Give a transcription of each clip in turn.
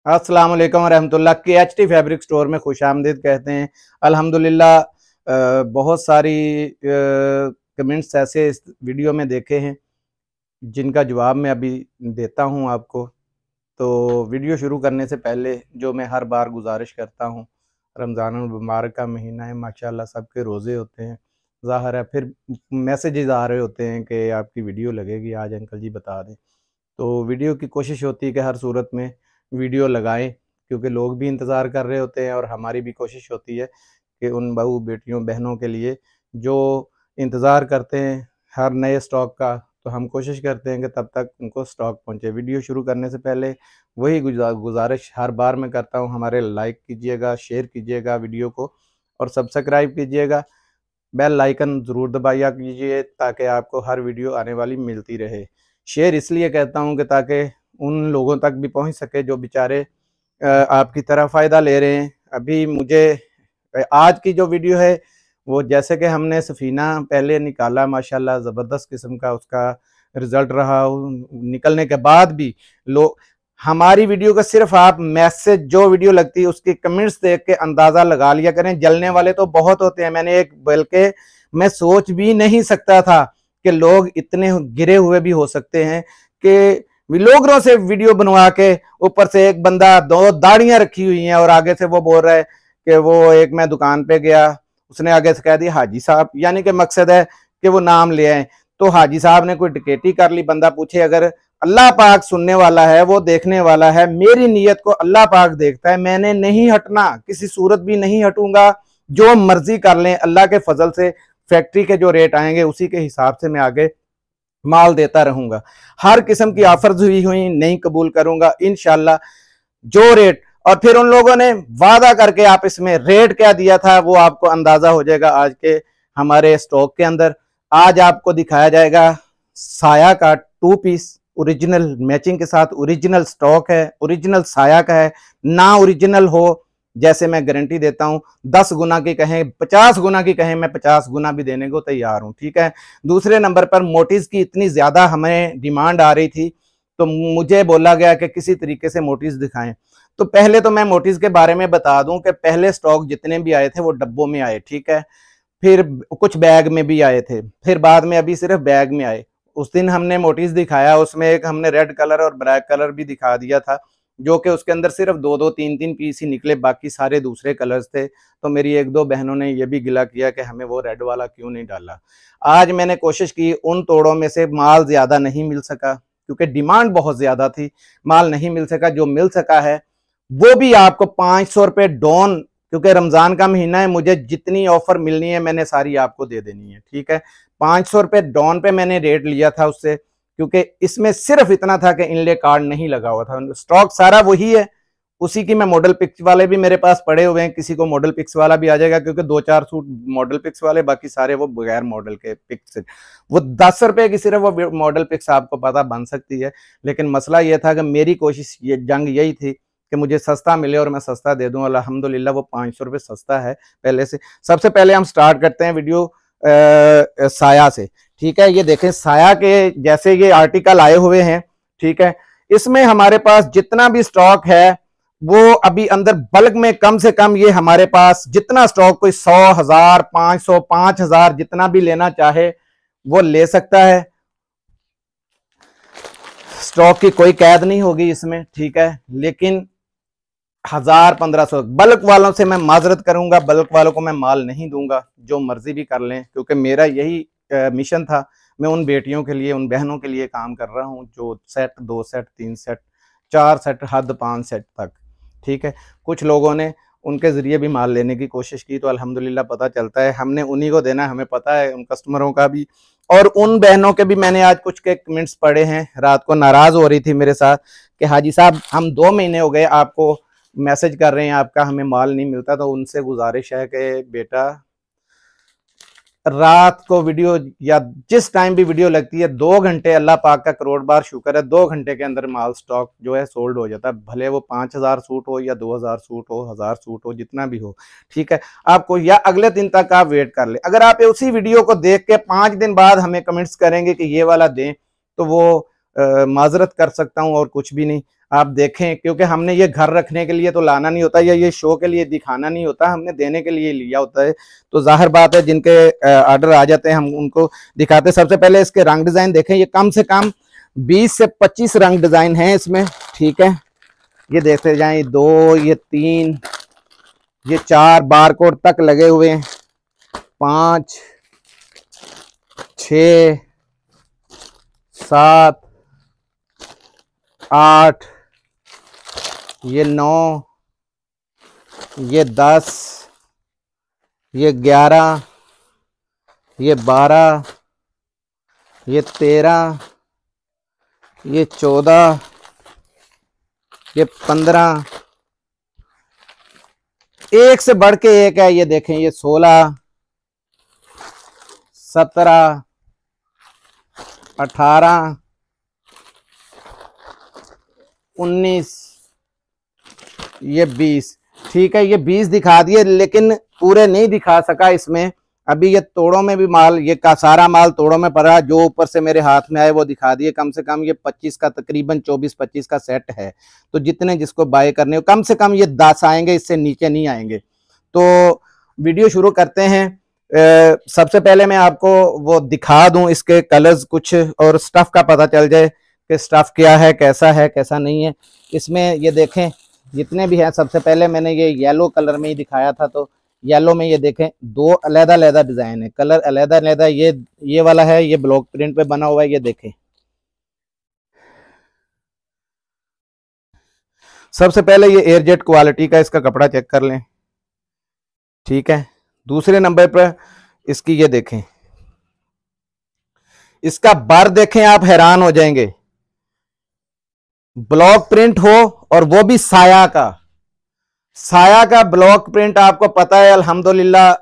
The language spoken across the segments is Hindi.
अस्सलाम वालेकुम रहमतुल्लाह। KHT फैब्रिक स्टोर में खुशामदीद कहते हैं। अल्हम्दुलिल्लाह बहुत सारी कमेंट्स ऐसे इस वीडियो में देखे हैं जिनका जवाब मैं अभी देता हूं आपको। तो वीडियो शुरू करने से पहले जो मैं हर बार गुजारिश करता हूं, रमज़ान मुबारक का महीना है, माशाल्लाह सबके रोज़े होते हैं, ज़ाहिर है फिर मैसेजेस आ रहे होते हैं कि आपकी वीडियो लगेगी, आज अंकल जी बता दें। तो वीडियो की कोशिश होती है कि हर सूरत में वीडियो लगाएं, क्योंकि लोग भी इंतज़ार कर रहे होते हैं और हमारी भी कोशिश होती है कि उन बहू बेटियों बहनों के लिए जो इंतज़ार करते हैं हर नए स्टॉक का, तो हम कोशिश करते हैं कि तब तक उनको स्टॉक पहुंचे। वीडियो शुरू करने से पहले वही गुजारिश हर बार मैं करता हूं, हमारे लाइक कीजिएगा, शेयर कीजिएगा वीडियो को और सब्सक्राइब कीजिएगा, बेल आइकन ज़रूर दबाया कीजिए ताकि आपको हर वीडियो आने वाली मिलती रहे। शेयर इसलिए कहता हूं कि ताकि उन लोगों तक भी पहुंच सके जो बेचारे आपकी तरह फ़ायदा ले रहे हैं। अभी मुझे आज की जो वीडियो है वो जैसे कि हमने सफ़ीना पहले निकाला, माशाल्लाह ज़बरदस्त किस्म का उसका रिज़ल्ट रहा। निकलने के बाद भी लोग हमारी वीडियो का सिर्फ आप मैसेज जो वीडियो लगती है उसकी कमेंट्स देख के अंदाज़ा लगा लिया करें। जलने वाले तो बहुत होते हैं, मैंने एक बल्कि मैं सोच भी नहीं सकता था कि लोग इतने गिरे हुए भी हो सकते हैं कि व्लॉगरों से वीडियो बनवा के ऊपर से एक बंदा दो दाढ़ियां रखी हुई हैं और आगे से वो बोल रहा है कि वो एक मैं दुकान पे गया, उसने आगे से कह दिया हाजी साहब, यानी कि मकसद है कि वो नाम ले आए। तो हाजी साहब ने कोई डकैती कर ली। बंदा पूछे अगर अल्लाह पाक सुनने वाला है, वो देखने वाला है, मेरी नीयत को अल्लाह पाक देखता है, मैंने नहीं हटना, किसी सूरत भी नहीं हटूंगा, जो मर्जी कर लें, अल्लाह के फजल से फैक्ट्री के जो रेट आएंगे उसी के हिसाब से मैं आगे माल देता रहूंगा। हर किस्म की ऑफर्स हुई नहीं कबूल करूंगा इंशाल्लाह, जो रेट। और फिर उन लोगों ने वादा करके आप इसमें रेट क्या दिया था वो आपको अंदाजा हो जाएगा आज के हमारे स्टॉक के अंदर। आज आपको दिखाया जाएगा साया का 2 पीस ओरिजिनल मैचिंग के साथ, ओरिजिनल स्टॉक है, ओरिजिनल साया का है। ना ओरिजिनल हो, जैसे मैं गारंटी देता हूं 10 गुना की कहें, 50 गुना की कहें, मैं 50 गुना भी देने को तैयार हूं, ठीक है। दूसरे नंबर पर मोटीज की इतनी ज्यादा हमें डिमांड आ रही थी तो मुझे बोला गया कि किसी तरीके से मोटीज दिखाएं। तो पहले तो मैं मोटीज के बारे में बता दूं कि पहले स्टॉक जितने भी आए थे वो डब्बों में आए, ठीक है, फिर कुछ बैग में भी आए थे, फिर बाद में अभी सिर्फ बैग में आए। उस दिन हमने मोटीज दिखाया, उसमें एक हमने रेड कलर और ब्लैक कलर भी दिखा दिया था, जो कि उसके अंदर सिर्फ 2-2 3-3 पीस ही निकले, बाकी सारे दूसरे कलर्स थे। तो मेरी 1-2 बहनों ने यह भी गिला किया कि हमें वो रेड वाला क्यों नहीं डाला। आज मैंने कोशिश की, उन तोड़ों में से माल ज्यादा नहीं मिल सका क्योंकि डिमांड बहुत ज्यादा थी, माल नहीं मिल सका। जो मिल सका है वो भी आपको 500 रुपये डॉन, क्योंकि रमजान का महीना है, मुझे जितनी ऑफर मिलनी है मैंने सारी आपको दे देनी है, ठीक है। 500 रुपये डॉन पे मैंने रेट लिया था उससे, क्योंकि इसमें सिर्फ इतना था कि इनले कार्ड नहीं लगा हुआ था, स्टॉक सारा वही है। उसी की मैं मॉडल पिक्स वाले भी मेरे पास पड़े हुए हैं, किसी को मॉडल पिक्स वाला भी आ जाएगा, क्योंकि 2-4 सूट मॉडल पिक्स वाले, बाकी सारे वो बगैर मॉडल के पिक्स। वो 10 रुपए की सिर्फ वो मॉडल पिक्स आपको पता बन सकती है, लेकिन मसला ये था कि मेरी कोशिश ये जंग यही थी कि मुझे सस्ता मिले और मैं सस्ता दे दूं। अल्हम्दुलिल्लाह वो 500 रुपये सस्ता है पहले से। सबसे पहले हम स्टार्ट करते हैं वीडियो साया से, ठीक है। ये देखें साया के जैसे ये आर्टिकल आए हुए हैं, ठीक है। इसमें हमारे पास जितना भी स्टॉक है वो अभी अंदर बल्क में कम से कम ये हमारे पास जितना स्टॉक कोई 100,000 500 5,000 जितना भी लेना चाहे वो ले सकता है। स्टॉक की कोई कैद नहीं होगी इसमें, ठीक है। लेकिन 1,000 1500 बल्क वालों से मैं माजरत करूंगा, बल्क वालों को मैं माल नहीं दूंगा, जो मर्जी भी कर लें, क्योंकि मेरा यही मिशन था। मैं उन बेटियों के लिए, उन बहनों के लिए काम कर रहा हूं जो सेट 2 सेट 3 सेट 4 सेट हद 5 सेट तक, ठीक है। कुछ लोगों ने उनके जरिए भी माल लेने की कोशिश की, तो अल्हम्दुलिल्लाह पता चलता है हमने उन्हीं को देना, हमें पता है उन कस्टमरों का भी। और उन बहनों के भी मैंने आज कुछ के कमेंट्स पढ़े हैं, रात को नाराज हो रही थी मेरे साथ कि हाजी साहब हम 2 महीने हो गए आपको मैसेज कर रहे हैं, आपका हमें माल नहीं मिलता। तो उनसे गुजारिश है कि बेटा रात को वीडियो या जिस टाइम भी वीडियो लगती है 2 घंटे, अल्लाह पाक का करोड़ बार शुक्र है, 2 घंटे के अंदर माल स्टॉक जो है सोल्ड हो जाता है। भले वो 5,000 सूट हो या 2,000 सूट हो, 1,000 सूट हो, जितना भी हो, ठीक है। आपको या अगले दिन तक आप वेट कर ले। अगर आप उसी वीडियो को देख के 5 दिन बाद हमें कमेंट्स करेंगे कि ये वाला दें, तो वो माजरत कर सकता हूं और कुछ भी नहीं। आप देखें, क्योंकि हमने ये घर रखने के लिए तो लाना नहीं होता, या ये शो के लिए दिखाना नहीं होता, हमने देने के लिए लिया होता है। तो जाहिर बात है जिनके ऑर्डर आ जाते हैं हम उनको दिखाते हैं। सबसे पहले इसके रंग डिजाइन देखें, ये कम से कम 20 से 25 रंग डिजाइन है इसमें, ठीक है। ये देखते जाएं, ये 2, ये 3, ये 4 बारकोड तक लगे हुए हैं, 5, 6, 7, 8, ये 9, ये 10, ये 11, ये 12, ये 13, ये 14, ये 15, एक से बढ़ के एक है। ये देखें, ये 16, 17, 18, 19, ये 20, ठीक है। ये 20 दिखा दिए, लेकिन पूरे नहीं दिखा सका इसमें। अभी ये तोड़ों में भी माल, ये का सारा माल तोड़ों में पड़ा, जो ऊपर से मेरे हाथ में आए वो दिखा दिए। कम से कम ये 25 का, तकरीबन 24-25 का सेट है। तो जितने जिसको बाय करने हो, कम से कम ये 10 आएंगे, इससे नीचे नहीं आएंगे। तो वीडियो शुरू करते हैं। सबसे पहले मैं आपको वो दिखा दूं, इसके कलर्स कुछ, और स्टफ का पता चल जाए कि स्टफ क्या है, कैसा नहीं है। इसमें ये देखें जितने भी हैं, सबसे पहले मैंने ये येलो कलर में ही दिखाया था, तो येलो में ये देखें 2 अलग-अलग डिजाइन है, कलर अलग-अलग। ये वाला है, ये ब्लॉक प्रिंट पे बना हुआ है, ये देखें। सबसे पहले ये एयरजेट क्वालिटी का इसका कपड़ा चेक कर लें, ठीक है। दूसरे नंबर पर इसकी ये देखें, इसका बर देखें, आप हैरान हो जाएंगे। ब्लॉक प्रिंट हो, और वो भी साया का ब्लॉक प्रिंट। आपको पता है अल्हम्दुलिल्लाह,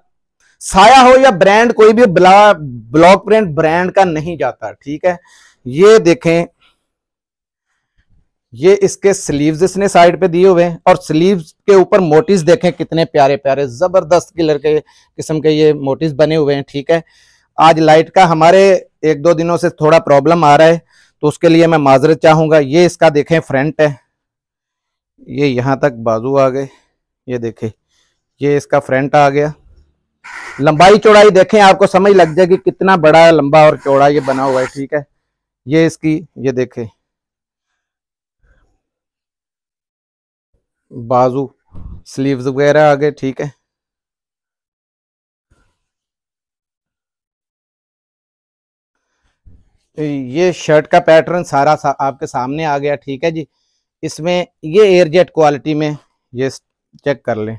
साया हो या ब्रांड, कोई भी ब्लॉक प्रिंट ब्रांड का नहीं जाता, ठीक है। ये देखें, ये इसके स्लीव्स इसने साइड पे दिए हुए हैं, और स्लीव्स के ऊपर मोटिव्स देखें कितने प्यारे प्यारे जबरदस्त कलर के किस्म के ये मोटिव्स बने हुए हैं, ठीक है। आज लाइट का हमारे 1-2 दिनों से थोड़ा प्रॉब्लम आ रहा है, तो उसके लिए मैं माजरत चाहूंगा। ये इसका देखें फ्रंट है, ये यहां तक बाजू आ गए, ये देखें, ये इसका फ्रंट आ गया। लंबाई चौड़ाई देखें, आपको समझ लग जाएगी कितना बड़ा लंबा और चौड़ा ये बना हुआ है, ठीक है। ये इसकी, ये देखें बाजू, स्लीव्स वगैरह आ गए, ठीक है। ये शर्ट का पैटर्न सारा आपके सामने आ गया, ठीक है जी। इसमें ये एयरजेट क्वालिटी में ये चेक कर लें।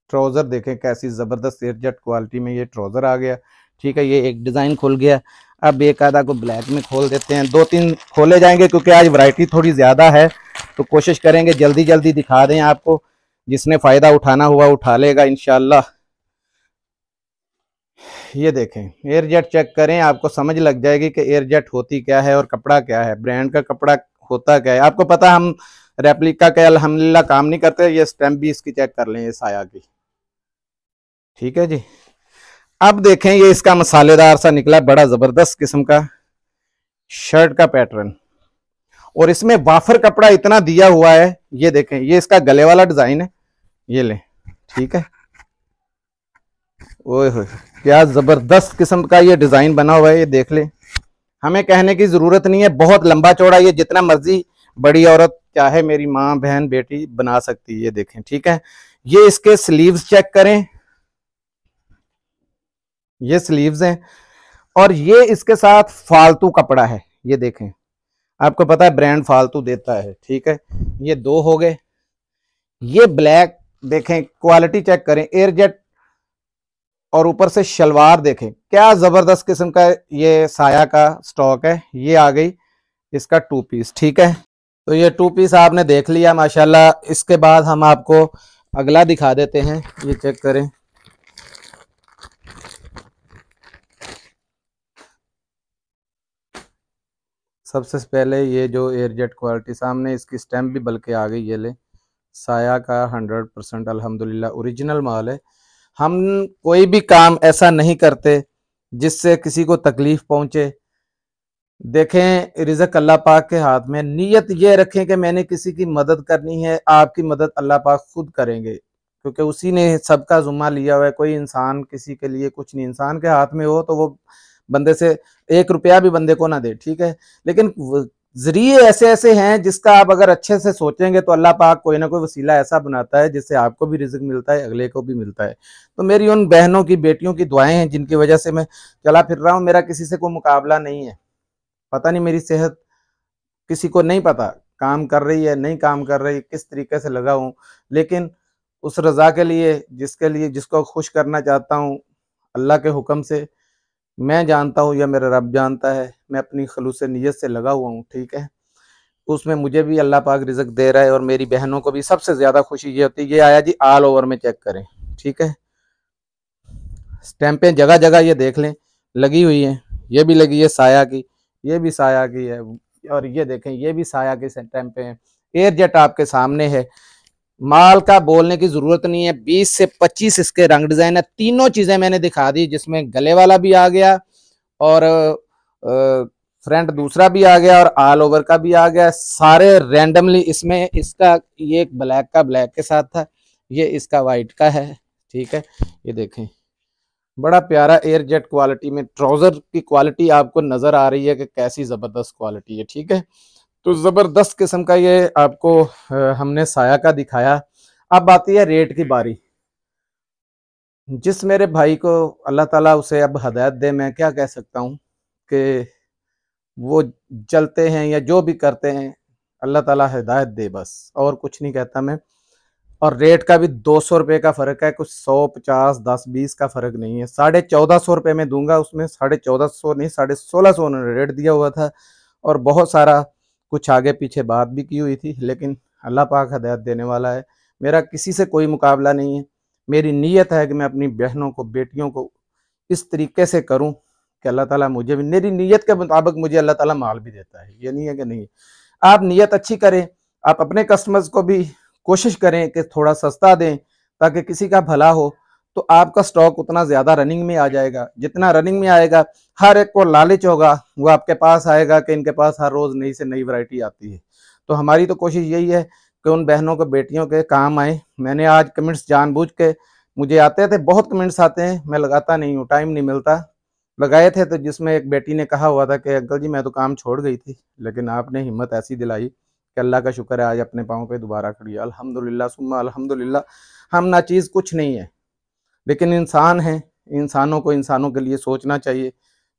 ट्राउजर देखें कैसी जबरदस्त एयरजेट क्वालिटी में ये ट्राउजर आ गया, ठीक है। ये एक डिजाइन खुल गया। अब एक आधा को ब्लैक में खोल देते हैं, 2-3 खोले जाएंगे क्योंकि आज वैरायटी थोड़ी ज्यादा है, तो कोशिश करेंगे जल्दी जल्दी दिखा दें आपको। जिसने फायदा उठाना हुआ उठा लेगा इंशाल्लाह। ये देखें, एयरजेट चेक करें, आपको समझ लग जाएगी कि एयरजेट होती क्या है और कपड़ा क्या है, ब्रांड का कपड़ा होता क्या है। आपको पता हम रेप्लिका का अल्हम्दुलिल्लाह काम नहीं करते। ये स्टैम्प भी इसकी चेक कर लें, ये साया की, ठीक है जी। अब देखें, ये इसका मसालेदार सा निकला, बड़ा जबरदस्त किस्म का शर्ट का पैटर्न, और इसमें वाफर कपड़ा इतना दिया हुआ है। ये देखें, ये इसका गले वाला डिजाइन है, ये ले, ठीक है। ओए होए, क्या जबरदस्त किस्म का ये डिजाइन बना हुआ है, ये देख ले। हमें कहने की जरूरत नहीं है, बहुत लंबा चौड़ा, ये जितना मर्जी बड़ी औरत चाहे मेरी माँ बहन बेटी बना सकती है। ये देखें, ठीक है। ये इसके स्लीव्स चेक करें, ये स्लीव्स हैं, और ये इसके साथ फालतू कपड़ा है। ये देखें, आपको पता है ब्रांड फालतू देता है, ठीक है। ये 2 हो गए। ये ब्लैक देखें, क्वालिटी चेक करें, एयरजेट, और ऊपर से शलवार देखें, क्या जबरदस्त किस्म का ये साया का स्टॉक है। ये आ गई इसका 2 पीस, ठीक है। तो ये 2 पीस आपने देख लिया माशाल्लाह। इसके बाद हम आपको अगला दिखा देते हैं, ये चेक करें। सबसे पहले ये जो एयरजेट क्वालिटी सामने, इसकी स्टैम्प भी बल्कि आ गई, ये ले, साया का 100% अल्हम्दुलिल्लाह ओरिजिनल माल है। हम कोई भी काम ऐसा नहीं करते जिससे किसी को तकलीफ पहुंचे, देखें, रिज़्क अल्लाह पाक के हाथ में। नीयत ये रखें कि मैंने किसी की मदद करनी है, आपकी मदद अल्लाह पाक खुद करेंगे, क्योंकि उसी ने सबका ज़ुम्मा लिया हुआ है। कोई इंसान किसी के लिए कुछ नहीं, इंसान के हाथ में हो तो वो बंदे से 1 रुपया भी बंदे को ना दे, ठीक है। लेकिन ज़रिए ऐसे ऐसे हैं जिसका आप अगर अच्छे से सोचेंगे तो अल्लाह पाक कोई ना कोई वसीला ऐसा बनाता है जिससे आपको भी रिज़्क मिलता है, अगले को भी मिलता है। तो मेरी उन बहनों की, बेटियों की दुआएं हैं जिनकी वजह से मैं चला फिर रहा हूँ। मेरा किसी से कोई मुकाबला नहीं है। पता नहीं मेरी सेहत, किसी को नहीं पता काम कर रही है नहीं काम कर रही, किस तरीके से लगा हूँ, लेकिन उस रज़ा के लिए जिसको खुश करना चाहता हूँ अल्लाह के हुक्म से, मैं जानता हूँ या मेरा रब जानता है, मैं अपनी खलूस नीयत से लगा हुआ हूँ, ठीक है। उसमें मुझे भी अल्लाह पाक रिज़्क दे रहा है और मेरी बहनों को भी। सबसे ज़्यादा खुशी ये होती है, ये आया जी ऑल ओवर में चेक करें, ठीक है। स्टैंपें जगह जगह ये देख लें लगी हुई हैं, ये भी लगी है साया की, ये भी साया की है, और ये देखें ये भी साया की स्टैंपें हैं। एयरजेट आपके सामने है, माल का बोलने की जरूरत नहीं है। 20 से 25 इसके रंग डिजाइन है। तीनों चीजें मैंने दिखा दी, जिसमें गले वाला भी आ गया और फ्रंट दूसरा भी आ गया और ऑल ओवर का भी आ गया, सारे रैंडमली। इसमें इसका ये एक ब्लैक का ब्लैक के साथ था, ये इसका वाइट का है, ठीक है। ये देखें बड़ा प्यारा एयरजेट क्वालिटी में ट्राउजर की क्वालिटी आपको नजर आ रही है कि कैसी जबरदस्त क्वालिटी है, ठीक है। तो जबरदस्त किस्म का ये आपको हमने साया का दिखाया। अब आती है रेट की बारी। जिस मेरे भाई को अल्लाह ताला उसे अब हदायत दे, मैं क्या कह सकता हूँ कि वो चलते हैं या जो भी करते हैं अल्लाह ताला हिदायत दे, बस और कुछ नहीं कहता मैं। और रेट का भी 200 रुपये का फ़र्क है, कुछ 100, 50, 10, 20 का फ़र्क नहीं है। 1450 रुपये में दूंगा, उसमें 1450 नहीं 1650 उन्होंने रेट दिया हुआ था। और बहुत सारा कुछ आगे पीछे बात भी की हुई थी, लेकिन अल्लाह पाक हदायत देने वाला है। मेरा किसी से कोई मुकाबला नहीं है। मेरी नीयत है कि मैं अपनी बहनों को, बेटियों को इस तरीके से करूं कि अल्लाह ताला मुझे भी, मेरी नीयत के मुताबिक मुझे अल्लाह ताला माल भी देता है। ये नहीं है कि नहीं। आप नीयत अच्छी करें, आप अपने कस्टमर्स को भी कोशिश करें कि थोड़ा सस्ता दें ताकि किसी का भला हो, तो आपका स्टॉक उतना ज़्यादा रनिंग में आ जाएगा। जितना रनिंग में आएगा, हर एक को लालच होगा, वो आपके पास आएगा कि इनके पास हर रोज़ नई से नई वैरायटी आती है। तो हमारी तो कोशिश यही है कि उन बहनों को, बेटियों के काम आए। मैंने आज कमेंट्स जानबूझ के, मुझे आते थे बहुत कमेंट्स आते हैं, मैं लगाता नहीं हूँ, टाइम नहीं मिलता। लगाए थे तो जिसमें एक बेटी ने कहा हुआ था कि अंकल जी मैं तो काम छोड़ गई थी, लेकिन आपने हिम्मत ऐसी दिलाई कि अल्लाह का शुक्र है आज अपने पाँव पे दोबारा खड़ी है। अल्हम्दुलिल्लाह सुम्मा अल्हम्दुलिल्लाह। हम ना चीज़ कुछ नहीं है, लेकिन इंसान हैं। इंसानों को इंसानों के लिए सोचना चाहिए,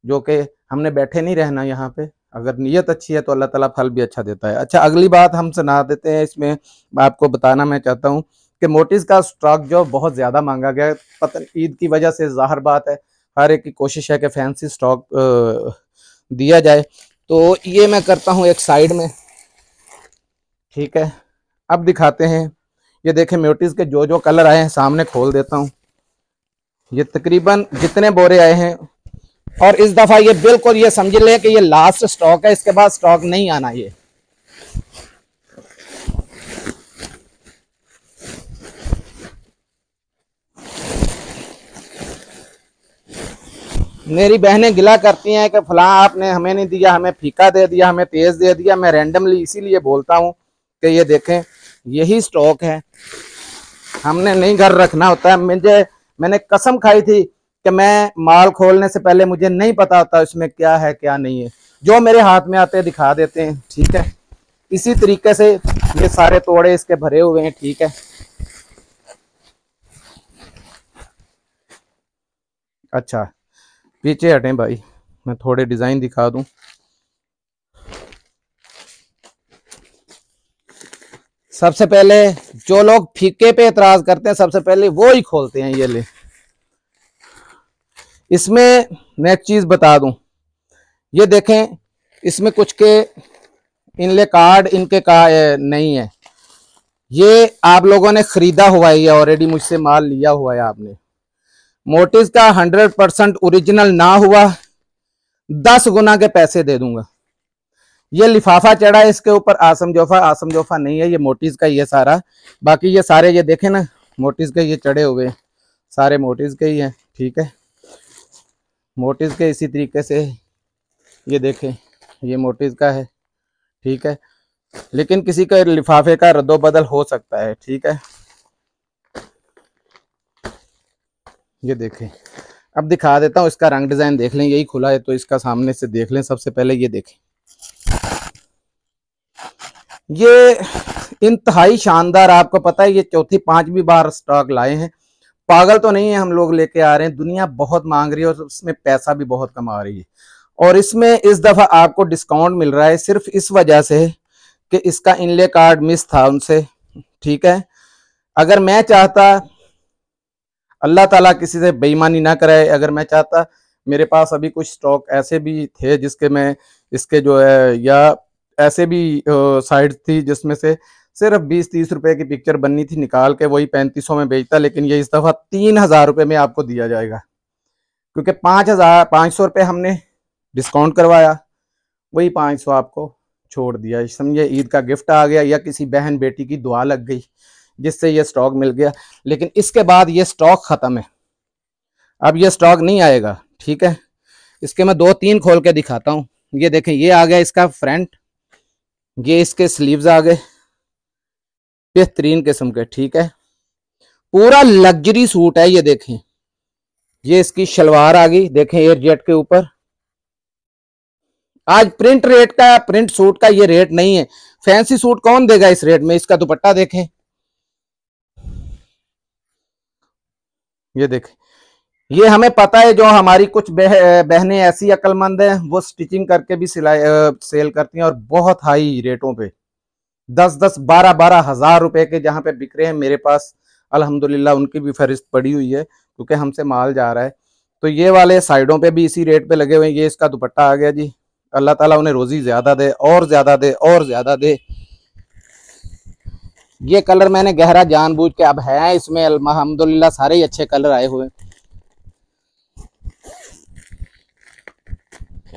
जो कि हमने बैठे नहीं रहना यहाँ पे। अगर नीयत अच्छी है तो अल्लाह ताला फल भी अच्छा देता है। अच्छा, अगली बात हम सुना देते हैं। इसमें आपको बताना मैं चाहता हूँ कि मोटीज का स्टॉक जो बहुत ज़्यादा मांगा गया है, पता ईद की वजह से, ज़ाहिर बात है हर एक की कोशिश है कि फैंसी स्टॉक दिया जाए। तो ये मैं करता हूँ एक साइड में, ठीक है। अब दिखाते हैं, ये देखें म्यूटीज के जो जो कलर आए हैं सामने खोल देता हूँ। ये तकरीबन जितने बोरे आए हैं, और इस दफा ये बिल्कुल ये समझ लें कि ये लास्ट स्टॉक है, इसके बाद स्टॉक नहीं आना। ये मेरी बहनें गिला करती हैं कि फलां आपने हमें नहीं दिया, हमें फीका दे दिया, हमें तेज दे दिया। मैं रैंडमली इसीलिए बोलता हूँ कि ये देखें यही स्टॉक है, हमने नहीं घर रखना होता है। मैंने कसम खाई थी कि मैं माल खोलने से पहले मुझे नहीं पता होता इसमें क्या है क्या नहीं है, जो मेरे हाथ में आते दिखा देते हैं, ठीक है। इसी तरीके से ये सारे तोड़े इसके भरे हुए हैं, ठीक है। अच्छा, पीछे हटें भाई, मैं थोड़े डिजाइन दिखा दूं। सबसे पहले जो लोग फीके पे एतराज करते हैं, सबसे पहले वो ही खोलते हैं। ये ले, इसमें मैं एक चीज बता दूं, ये देखें इसमें कुछ के इनले कार्ड इनके का नहीं है। ये आप लोगों ने खरीदा हुआ है, ये ऑलरेडी मुझसे माल लिया हुआ है आपने। मोटिस का 100% ओरिजिनल ना हुआ 10 गुना के पैसे दे दूंगा। ये लिफाफा चढ़ा है इसके ऊपर, आसम जोफा नहीं है, ये मोटिस का ही है सारा। बाकी ये सारे ये देखें ना मोटिस के ये चढ़े हुए सारे मोटिस के ही हैं, ठीक है। मोटिस के इसी तरीके से ये देखें, ये मोटीज का है, ठीक है, लेकिन किसी का लिफाफे का रद्दोबदल हो सकता है, ठीक है। ये देखें, अब दिखा देता हूँ इसका रंग डिजाइन देख लें, यही खुला है तो इसका सामने से देख लें। सबसे पहले ये देखें, ये इंतहाई शानदार, आपको पता है ये चौथी पांचवी बार स्टॉक लाए हैं। पागल तो नहीं है हम लोग, लेके आ रहे हैं, दुनिया बहुत मांग रही है और उसमें पैसा भी बहुत कमा रही है। और इसमें इस दफा आपको डिस्काउंट मिल रहा है सिर्फ इस वजह से कि इसका इनले कार्ड मिस था उनसे, ठीक है। अगर मैं चाहता, अल्लाह ताला किसी से बेईमानी ना कराए, अगर मैं चाहता, मेरे पास अभी कुछ स्टॉक ऐसे भी थे जिसके मैं इसके जो है, या ऐसे भी साइट थी जिसमें से सिर्फ 20-30 रुपए की पिक्चर बननी थी, निकाल के वही 3500 में बेचता। लेकिन ये इस दफा 3000 रुपये में आपको दिया जाएगा, क्योंकि 500 रुपये हमने डिस्काउंट करवाया, वही 500 आपको छोड़ दिया। समझिए ईद का गिफ्ट आ गया या किसी बहन बेटी की दुआ लग गई जिससे ये स्टॉक मिल गया। लेकिन इसके बाद ये स्टॉक खत्म है, अब ये स्टॉक नहीं आएगा, ठीक है। इसके मैं 2-3 खोल के दिखाता हूँ। ये देखें, ये आ गया इसका फ्रंट, ये इसके स्लीव्स आ गए बेहतरीन किस्म के, ठीक है, पूरा लग्जरी सूट है। ये देखें, ये इसकी शलवार आ गई, देखें एयर जेट के ऊपर। आज प्रिंट सूट का ये रेट नहीं है, फैंसी सूट कौन देगा इस रेट में। इसका दुपट्टा देखें, ये देखें, ये हमें पता है जो हमारी कुछ बहनें ऐसी अक्लमंद हैं वो स्टिचिंग करके भी सिलाई सेल करती हैं और बहुत हाई रेटों पे, 10-10, 12-12 हजार रुपए के जहां पे बिक रहे हैं। मेरे पास अल्हम्दुलिल्लाह उनकी भी फहरिस्त पड़ी हुई है क्योंकि हमसे माल जा रहा है। तो ये वाले साइडों पे भी इसी रेट पे लगे हुए हैं। ये इसका दुपट्टा आ गया जी, अल्लाह ताला उन्हें रोजी ज्यादा दे और ज्यादा दे और ज्यादा दे। ये कलर मैंने गहरा जानबूझ के, अब है इसमें अल्हम्दुलिल्लाह सारे ही अच्छे कलर आए हुए।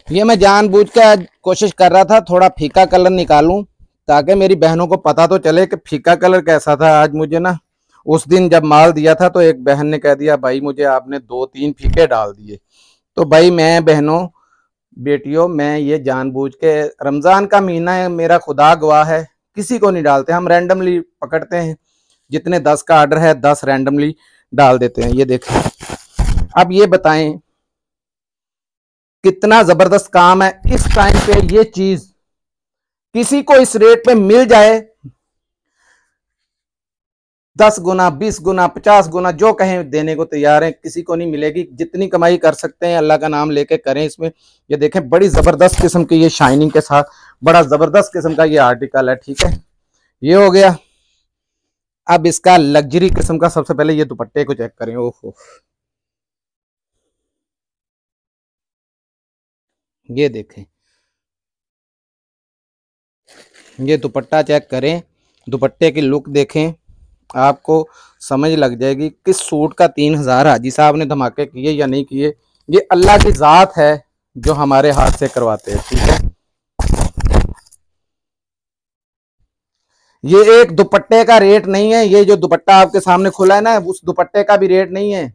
ये मैं जानबूझ के कोशिश कर रहा था थोड़ा फीका कलर निकालूं ताकि मेरी बहनों को पता तो चले कि फीका कलर कैसा था। आज मुझे ना, उस दिन जब माल दिया था तो एक बहन ने कह दिया भाई मुझे आपने 2-3 फीके डाल दिए। तो भाई मैं बहनों बेटियों, मैं ये जानबूझ के, रमजान का महीना है, मेरा खुदा गवाह है, किसी को नहीं डालते, हम रैंडमली पकड़ते हैं, जितने 10 का ऑर्डर है 10 रैंडमली डाल देते हैं। ये देखें, अब ये बताएं कितना जबरदस्त काम है इस टाइम पे। ये चीज किसी को इस रेट पे मिल जाए, 10 गुना 20 गुना 50 गुना जो कहें देने को तैयार हैं, किसी को नहीं मिलेगी। जितनी कमाई कर सकते हैं अल्लाह का नाम लेके करें इसमें। ये देखें, बड़ी जबरदस्त किस्म की ये शाइनिंग के साथ बड़ा जबरदस्त किस्म का ये आर्टिकल है, ठीक है। ये हो गया। अब इसका लग्जरी किस्म का, सबसे पहले ये दुपट्टे को चेक करें। ओहो, ये देखें, ये दुपट्टा चेक करें, दुपट्टे की लुक देखें, आपको समझ लग जाएगी किस सूट का 3000 हाजी साहब ने धमाके किए या नहीं किए। ये अल्लाह की जात है जो हमारे हाथ से करवाते हैं, ठीक है। ये एक दुपट्टे का रेट नहीं है, ये जो दुपट्टा आपके सामने खुला है ना, उस दुपट्टे का भी रेट नहीं है,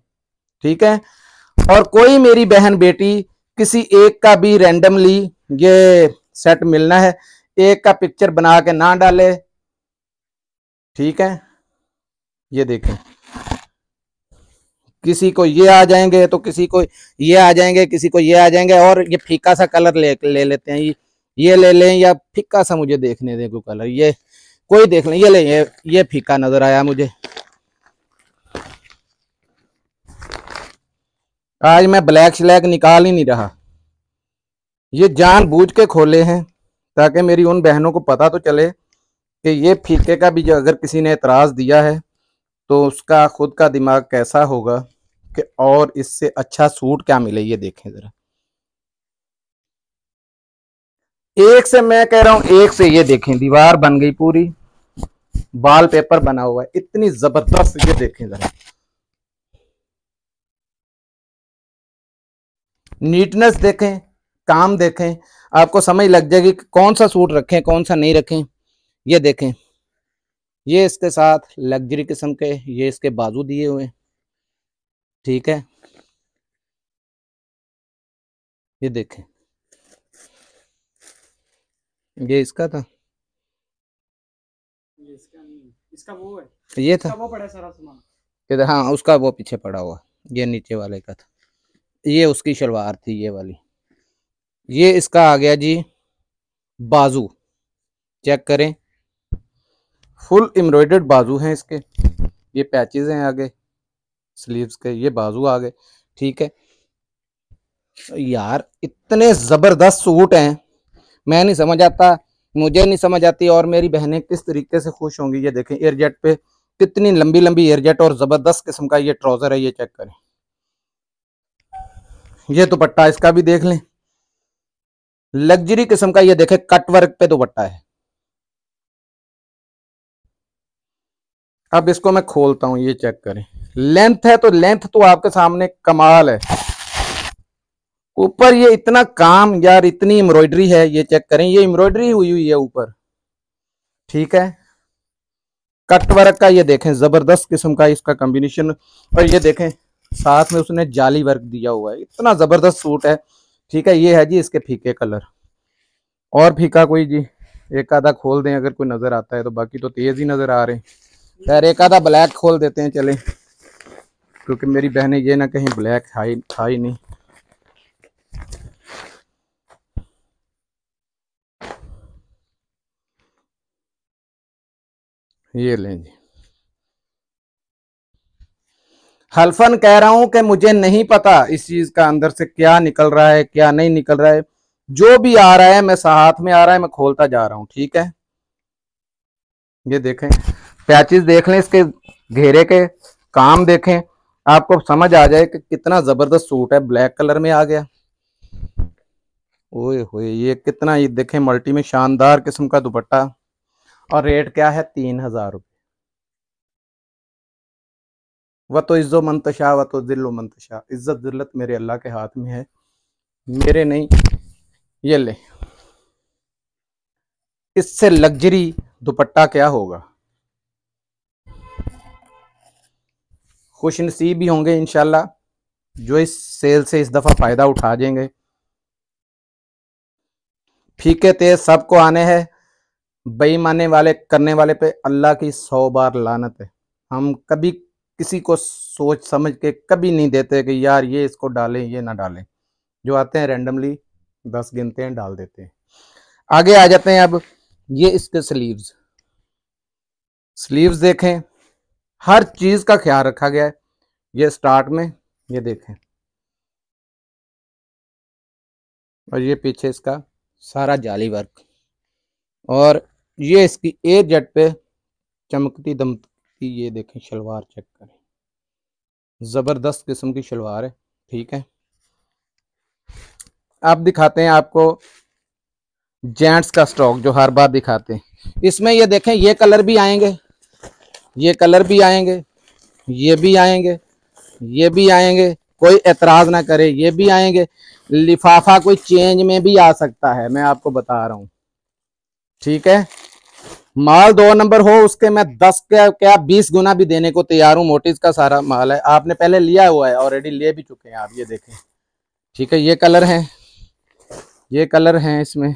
ठीक है। और कोई मेरी बहन बेटी किसी एक का भी रैंडमली ये सेट मिलना है, एक का पिक्चर बना के ना डाले, ठीक है। ये देखें, किसी को ये आ जाएंगे तो किसी को ये आ जाएंगे, किसी को ये आ जाएंगे, और ये फीका सा कलर ले लेते हैं, ये ले लें या फीका सा, मुझे देखने दें कोई कलर, ये कोई देख लें, ये ले, ये फीका नजर आया मुझे। आज मैं ब्लैक श्लैक निकाल ही नहीं रहा, ये जानबूझ के खोले हैं ताकि मेरी उन बहनों को पता तो चले कि ये फीके का भी अगर किसी ने एतराज दिया है तो उसका खुद का दिमाग कैसा होगा कि और इससे अच्छा सूट क्या मिले। ये देखें जरा, एक से मैं कह रहा हूं, एक से ये देखें, दीवार बन गई पूरी, वॉल पेपर बना हुआ है, इतनी जबरदस्त। ये देखें जरा, नीटनेस देखें, काम देखें, आपको समझ लग जाएगी कि कौन सा सूट रखें कौन सा नहीं रखें। ये देखें, ये इसके साथ लग्जरी किस्म के ये इसके बाजू दिए हुए, ठीक है। ये देखें, ये इसका था, ये इसका नहीं, इसका वो है, ये इसका था वो पड़ा है सारा सामान। किधर? हाँ उसका वो पीछे पड़ा हुआ, ये नीचे वाले का था, ये उसकी शलवार थी ये वाली। ये इसका आ गया जी बाजू, चेक करें, फुल एम्ब्रॉयडर्ड बाजू हैं इसके, ये पैचेस हैं आगे स्लीव्स के, ये बाजू आ गए। ठीक है यार, इतने जबरदस्त सूट हैं, मैं नहीं समझ आता, मुझे नहीं समझ आती और मेरी बहनें किस तरीके से खुश होंगी। ये देखें एयरजेट पे कितनी लंबी लंबी एयरजेट और जबरदस्त किस्म का ये ट्राउजर है, ये चेक करें। ये दुपट्टा इसका भी देख लें, लग्जरी किस्म का, ये देखें कट वर्क पे दुपट्टा है। अब इसको मैं खोलता हूं, ये चेक करें, लेंथ है तो लेंथ तो आपके सामने कमाल है। ऊपर ये इतना काम यार, इतनी एम्ब्रॉयडरी है, ये चेक करें, ये एम्ब्रॉयडरी हुई हुई है ऊपर। ठीक है, कट वर्क का ये देखें, जबरदस्त किस्म का इसका कॉम्बिनेशन, और ये देखें साथ में उसने जाली वर्क दिया हुआ है, इतना जबरदस्त सूट है। ठीक है, ये है जी इसके फीके कलर, और फीका कोई जी एक आधा खोल दें अगर कोई नजर आता है तो, बाकी तो तेज ही नजर आ रहे हैं। खैर एक आधा ब्लैक खोल देते हैं चले, क्योंकि मेरी बहनें ये ना कहीं ब्लैक था ही नहीं। ये लें जी, हल्फन कह रहा हूं कि मुझे नहीं पता इस चीज का अंदर से क्या निकल रहा है क्या नहीं निकल रहा है, जो भी आ रहा है मैं हाथ में आ रहा है मैं खोलता जा रहा हूं। ठीक है, ये देखें पैचेस देख लें, इसके घेरे के काम देखें, आपको समझ आ जाए कि कितना जबरदस्त सूट है, ब्लैक कलर में आ गया। ओए होए, ये कितना, ये देखें मल्टी में शानदार किस्म का दुपट्टा, और रेट क्या है 3000 रुपये। वह तो इज्जो मंतशा व तो दिल्लो मंतशा, इज्जत जिल्लत मेरे अल्लाह के हाथ में है, मेरे नहीं। ये ले, इससे लग्जरी दुपट्टा क्या होगा। खुश नसीब भी होंगे इंशाल्लाह जो इस सेल से इस दफा फायदा उठा जाएंगे। फीके तेज सबको आने हैं, बेईमाने वाले करने वाले पे अल्लाह की 100 बार लानत है। हम कभी किसी को सोच समझ के कभी नहीं देते कि यार ये इसको डालें ये ना डालें, जो आते हैं रैंडमली 10 गिनते हैं डाल देते हैं। आगे आ जाते हैं अब, ये इसके स्लीव्स, स्लीव्स देखें, हर चीज का ख्याल रखा गया है। ये स्टार्ट में ये देखें, और ये पीछे इसका सारा जाली वर्क, और ये इसकी एयर जेट पे चमकती दमकती, ये देखें शलवार चेक करें, जबरदस्त किस्म की शलवार है। ठीक है, अब दिखाते हैं आपको जेंट्स का स्टॉक जो हर बार दिखाते हैं। इसमें ये देखें, ये कलर भी आएंगे, ये कलर भी आएंगे, ये भी आएंगे, ये भी आएंगे, कोई एतराज ना करे, ये भी आएंगे। लिफाफा कोई चेंज में भी आ सकता है, मैं आपको बता रहा हूं। ठीक है, माल 2 नंबर हो उसके मैं 10 क्या क्या 20 गुना भी देने को तैयार हूं। मोटिस का सारा माल है, आपने पहले लिया हुआ है, ऑलरेडी ले भी चुके हैं आप, ये देखें। ठीक है, ये कलर हैं, ये कलर हैं इसमें,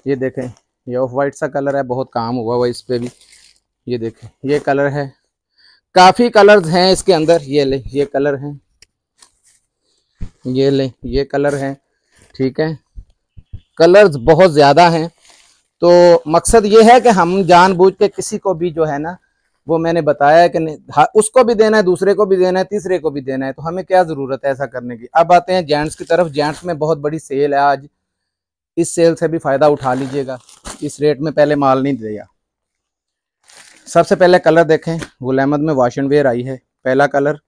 ये देखें, ये ऑफ वाइट सा कलर है, बहुत काम हुआ हुआ इस पे भी। ये देखें, ये कलर है, काफी कलर्स हैं इसके अंदर। ये ले, ये कलर हैं, ये ले, ये कलर हैं। ठीक है, कलर्स बहुत ज्यादा हैं, तो मकसद ये है कि हम जानबूझ के किसी को भी जो है ना, वो मैंने बताया है कि उसको भी देना है, दूसरे को भी देना है, तीसरे को भी देना है, तो हमें क्या जरूरत है ऐसा करने की। अब आते हैं जेंट्स की तरफ, जेंट्स में बहुत बड़ी सेल है आज, इस सेल से भी फायदा उठा लीजिएगा, इस रेट में पहले माल नहीं दिया। सबसे पहले कलर देखें, गुल अहमद में वॉश एंड वेयर आई है, पहला कलर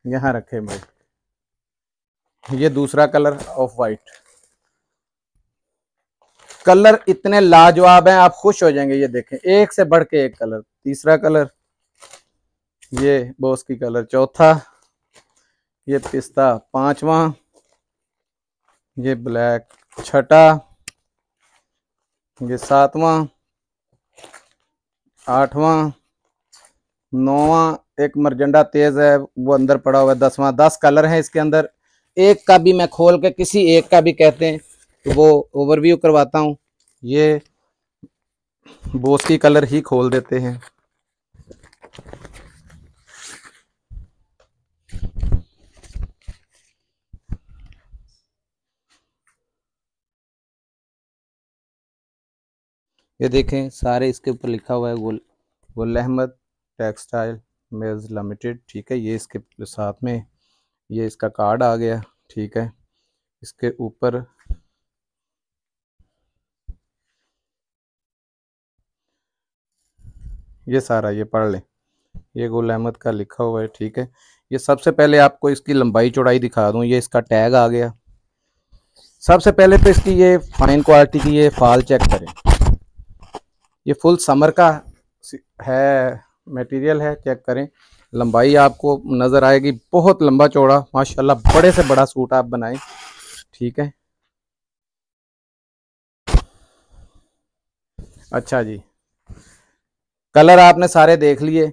यहाँ रखे भाई, ये दूसरा कलर ऑफ वाइट, कलर इतने लाजवाब हैं आप खुश हो जाएंगे। ये देखें, एक से बढ़ के एक कलर, तीसरा कलर, ये बॉस की कलर चौथा, ये पिस्ता पांचवा, ये ब्लैक छठा, ये सातवां, आठवां, नौवां, एक मरजंडा तेज है वो अंदर पड़ा हुआ है, 10वां। 10 कलर हैं इसके अंदर, एक का भी मैं खोल के किसी एक का भी कहते हैं तो वो ओवरव्यू करवाता हूँ। ये बोस की कलर ही खोल देते हैं। ये देखें सारे इसके ऊपर लिखा हुआ है Gul Ahmed textile mills limited, ठीक है। ये इसके साथ में ये इसका कार्ड आ गया, ठीक है। इसके ऊपर ये सारा ये पढ़ लें, ये गुल अहमद का लिखा हुआ है, ठीक है। ये सबसे पहले आपको इसकी लंबाई चौड़ाई दिखा दूं। ये इसका टैग आ गया। सबसे पहले तो इसकी ये फाइन क्वालिटी की ये फाल चेक करें। ये फुल समर का है मटेरियल है, चेक करें। लंबाई आपको नज़र आएगी, बहुत लंबा चौड़ा माशाल्लाह, बड़े से बड़ा सूट आप बनाएं, ठीक है। अच्छा जी, कलर आपने सारे देख लिए।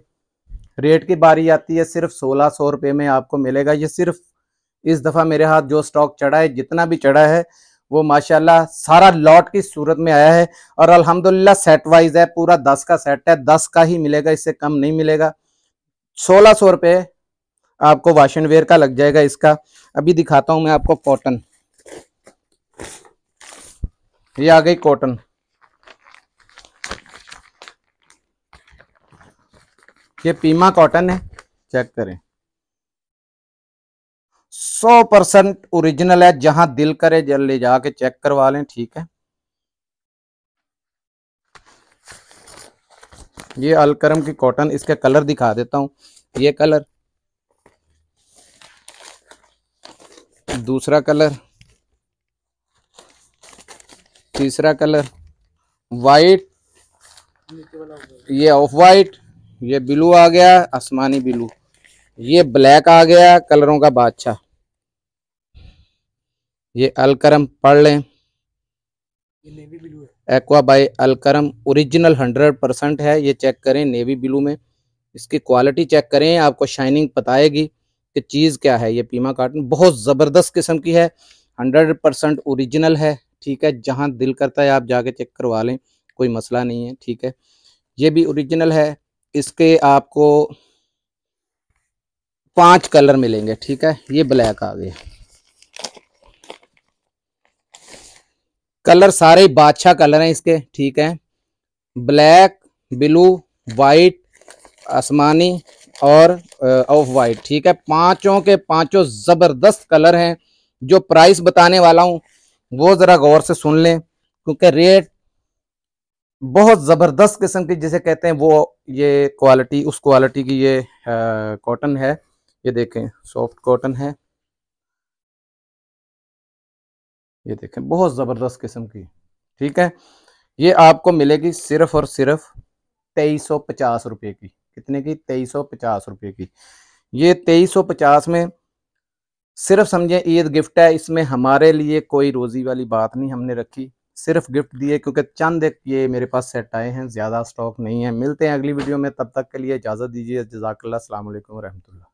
रेट की बारी आती है, सिर्फ 1600 रुपये में आपको मिलेगा। ये सिर्फ इस दफ़ा मेरे हाथ जो स्टॉक चढ़ा है, जितना भी चढ़ा है वो माशाल्लाह सारा लॉट की सूरत में आया है। और अल्हम्दुलिल्लाह सेट वाइज है, पूरा 10 का सेट है, 10 का ही मिलेगा, इससे कम नहीं मिलेगा। 1600 रुपये आपको वॉश एंड वेयर का लग जाएगा इसका। अभी दिखाता हूं मैं आपको कॉटन। ये आ गई कॉटन, ये पीमा कॉटन है, चेक करें। 100% ओरिजिनल है, जहां दिल करे जल ले जाके चेक करवा लें, ठीक है। ये अलकरम की कॉटन, इसके कलर दिखा देता हूं। ये कलर, दूसरा कलर, तीसरा कलर वाइट, ये ऑफ वाइट, ये ब्लू आ गया आसमानी ब्लू, ये ब्लैक आ गया कलरों का बादशाह। ये अलकरम पढ़ लें, ये नेवी ब्लू है, एक्वा बाय अलकरम ओरिजिनल 100% है। ये चेक करें नेवी ब्लू में, इसकी क्वालिटी चेक करें, आपको शाइनिंग बताएगी कि चीज़ क्या है। ये पीमा कॉटन बहुत ज़बरदस्त किस्म की है, 100% ओरिजिनल है, ठीक है। जहां दिल करता है आप जाके चेक करवा लें, कोई मसला नहीं है, ठीक है। ये भी ओरिजिनल है। इसके आपको 5 कलर मिलेंगे, ठीक है। ये ब्लैक आ गया, कलर सारे बादशाह कलर हैं इसके, ठीक है। ब्लैक, ब्लू, वाइट, आसमानी और ऑफ वाइट, ठीक है। पांचों के पांचों जबरदस्त कलर हैं। जो प्राइस बताने वाला हूं वो जरा गौर से सुन लें, क्योंकि रेट बहुत जबरदस्त किस्म की जिसे कहते हैं वो, ये क्वालिटी उस क्वालिटी की ये कॉटन है। ये देखें सॉफ्ट कॉटन है, ये देखें बहुत जबरदस्त किस्म की, ठीक है। ये आपको मिलेगी सिर्फ और सिर्फ 2350 रुपये की। कितने की? 2350 रुपये की। ये 2350 में सिर्फ समझे ईद गिफ्ट है, इसमें हमारे लिए कोई रोजी वाली बात नहीं हमने रखी, सिर्फ गिफ्ट दिए, क्योंकि चंद एक ये मेरे पास सेट आए हैं, ज़्यादा स्टॉक नहीं है। मिलते हैं अगली वीडियो में, तब तक के लिए इजाज़त दीजिए। जज़ाकल्लाह, अस्सलाम वालेकुम रहमतुल्लाह।